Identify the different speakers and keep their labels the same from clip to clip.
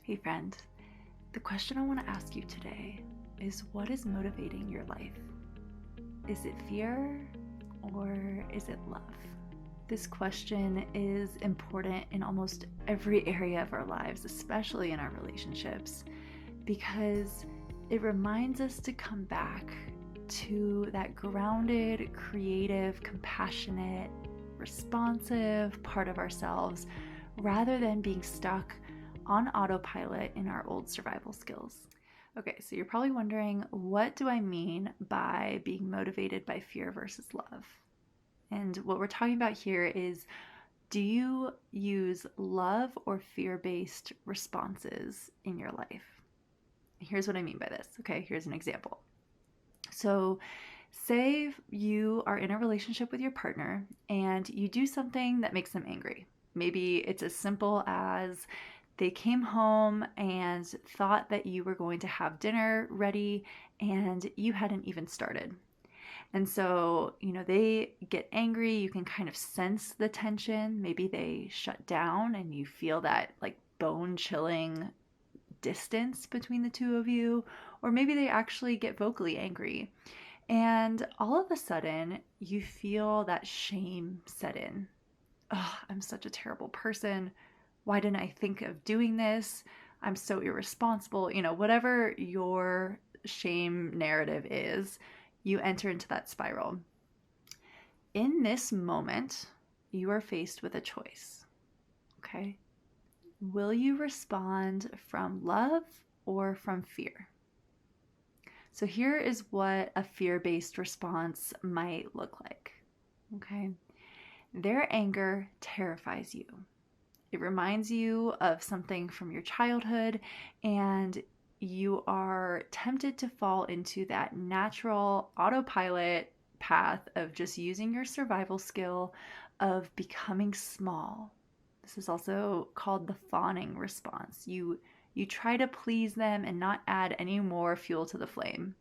Speaker 1: Hey friend, the question I want to ask you today is, what is motivating your life? Is it fear or is it love? This question is important in almost every area of our lives, especially in our relationships, because it reminds us to come back to that grounded, creative, compassionate, responsive part of ourselves rather than being stuck on autopilot in our old survival skills. Okay, so you're probably wondering, what do I mean by being motivated by fear versus love? And what we're talking about here is, do you use love or fear-based responses in your life? Here's what I mean by this. Okay, here's an example. So say you are in a relationship with your partner and you do something that makes them angry. Maybe it's as simple as they came home and thought that you were going to have dinner ready and you hadn't even started. And so, they get angry. You can kind of sense the tension. Maybe they shut down and you feel that like bone chilling distance between the two of you. Or maybe they actually get vocally angry. And all of a sudden, you feel that shame set in. Oh, I'm such a terrible person. Why didn't I think of doing this? I'm so irresponsible. Whatever your shame narrative is, you enter into that spiral. In this moment, you are faced with a choice. Okay? Will you respond from love or from fear? So here is what a fear-based response might look like. Okay? Their anger terrifies you. It reminds you of something from your childhood, and you are tempted to fall into that natural autopilot path of just using your survival skill of becoming small. This is also called the fawning response. You try to please them and not add any more fuel to the flame.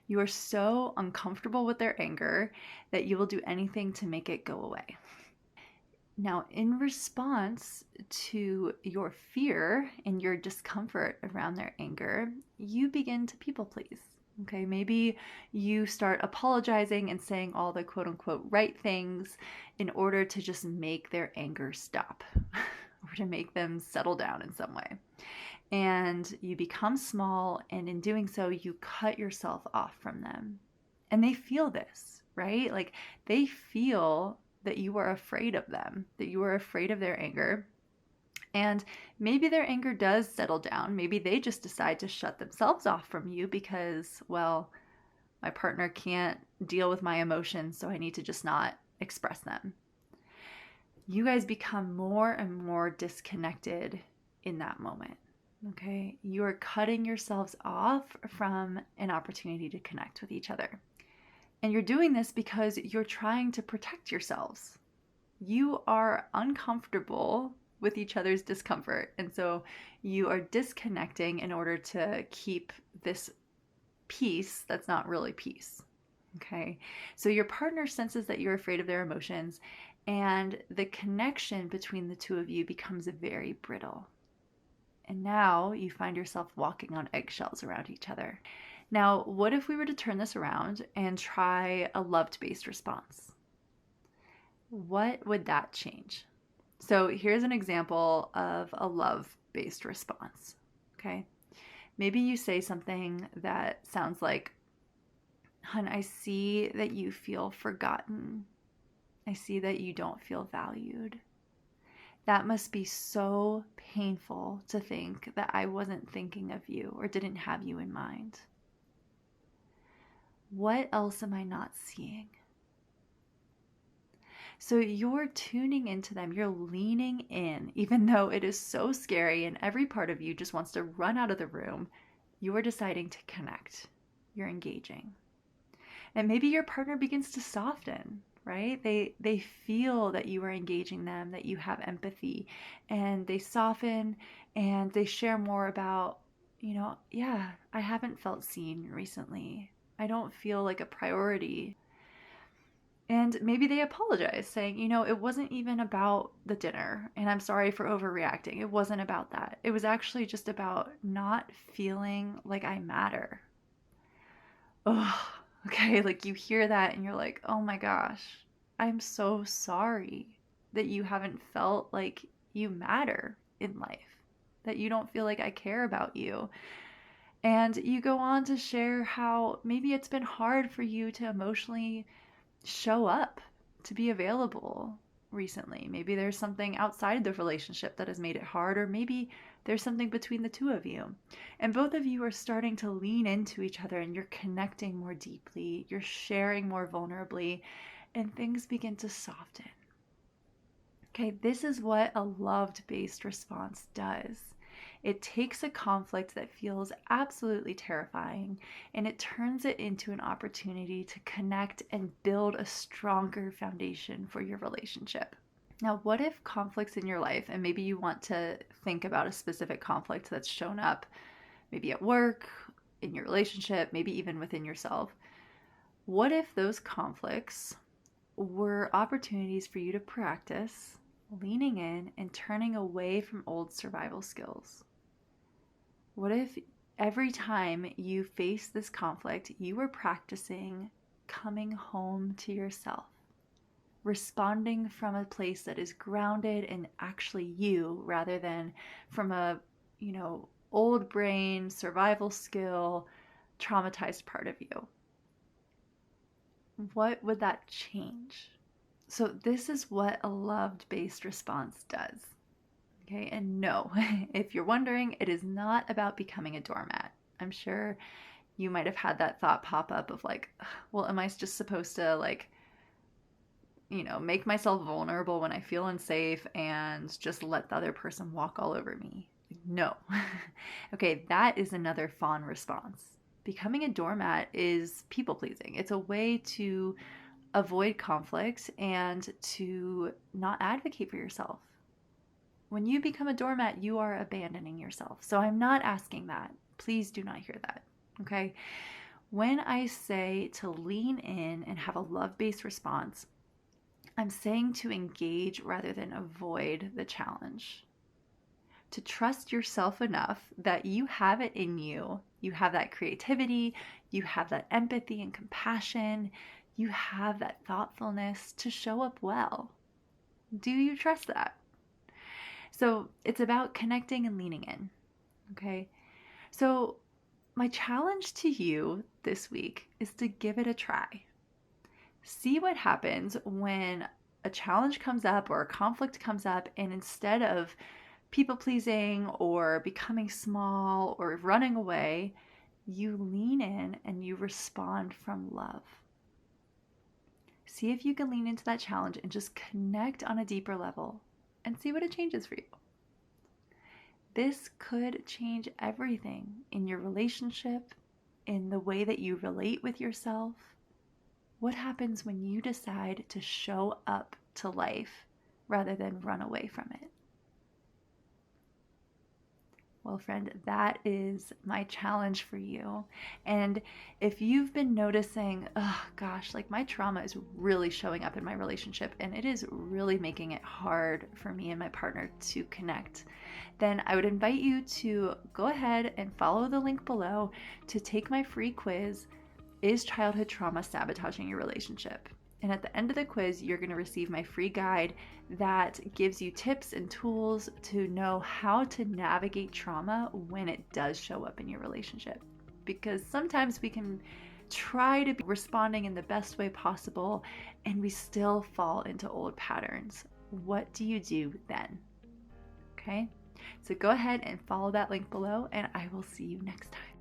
Speaker 1: You are so uncomfortable with their anger that you will do anything to make it go away. Now, in response to your fear and your discomfort around their anger, you begin to people please. Okay, maybe you start apologizing and saying all the quote unquote right things in order to just make their anger stop or to make them settle down in some way. And you become small, and in doing so, you cut yourself off from them. And they feel this, right? Like they feel that you are afraid of them, that you are afraid of their anger. And maybe their anger does settle down. Maybe they just decide to shut themselves off from you because, well, my partner can't deal with my emotions, so I need to just not express them. You guys become more and more disconnected in that moment. Okay? You are cutting yourselves off from an opportunity to connect with each other. And you're doing this because you're trying to protect yourselves. You are uncomfortable with each other's discomfort. And so you are disconnecting in order to keep this peace that's not really peace. Okay. So your partner senses that you're afraid of their emotions, and the connection between the two of you becomes very brittle. And now you find yourself walking on eggshells around each other. Now, what if we were to turn this around and try a love-based response? What would that change? So here's an example of a love-based response, okay? Maybe you say something that sounds like, "Hun, I see that you feel forgotten. I see that you don't feel valued. That must be so painful to think that I wasn't thinking of you or didn't have you in mind. What else am I not seeing?" So you're tuning into them, you're leaning in, even though it is so scary and every part of you just wants to run out of the room. You are deciding to connect. You're engaging. And maybe your partner begins to soften, right? They feel that you are engaging them, that you have empathy, and they soften and they share more about, yeah, I haven't felt seen recently. I don't feel like a priority. And maybe they apologize, saying, it wasn't even about the dinner, and I'm sorry for overreacting. It wasn't about that. It was actually just about not feeling like I matter. Oh, okay. Like you hear that and you're like, oh my gosh, I'm so sorry that you haven't felt like you matter in life, that you don't feel like I care about you. And you go on to share how maybe it's been hard for you to emotionally show up, to be available recently. Maybe there's something outside the relationship that has made it hard, or maybe there's something between the two of you. And both of you are starting to lean into each other and you're connecting more deeply, you're sharing more vulnerably, and things begin to soften. Okay, this is what a loved based response does. It takes a conflict that feels absolutely terrifying and it turns it into an opportunity to connect and build a stronger foundation for your relationship. Now, what if conflicts in your life, and maybe you want to think about a specific conflict that's shown up, maybe at work, in your relationship, maybe even within yourself? What if those conflicts were opportunities for you to practice leaning in and turning away from old survival skills? What if every time you face this conflict, you were practicing coming home to yourself, responding from a place that is grounded in actually you rather than from a, old brain, survival skill, traumatized part of you? What would that change? So, this is what a loved based response does. Okay, and no, if you're wondering, it is not about becoming a doormat. I'm sure you might have had that thought pop up of like, well, am I just supposed to make myself vulnerable when I feel unsafe and just let the other person walk all over me? No. Okay, that is another fawn response. Becoming a doormat is people pleasing. It's a way to avoid conflict and to not advocate for yourself. When you become a doormat, you are abandoning yourself. So I'm not asking that. Please do not hear that. Okay? When I say to lean in and have a love based response, I'm saying to engage rather than avoid the challenge. To trust yourself enough that you have it in you. You have that creativity, you have that empathy and compassion, you have that thoughtfulness to show up well. Do you trust that? So it's about connecting and leaning in. Okay. So my challenge to you this week is to give it a try. See what happens when a challenge comes up or a conflict comes up, and instead of people pleasing or becoming small or running away, you lean in and you respond from love. See if you can lean into that challenge and just connect on a deeper level and see what it changes for you. This could change everything in your relationship, in the way that you relate with yourself. What happens when you decide to show up to life rather than run away from it? Well, friend, that is my challenge for you. And if you've been noticing, oh gosh, like my trauma is really showing up in my relationship and it is really making it hard for me and my partner to connect, then I would invite you to go ahead and follow the link below to take my free quiz, Is Childhood Trauma Sabotaging Your Relationship? And at the end of the quiz, you're going to receive my free guide that gives you tips and tools to know how to navigate trauma when it does show up in your relationship. Because sometimes we can try to be responding in the best way possible and we still fall into old patterns. What do you do then? Okay? So go ahead and follow that link below, and I will see you next time.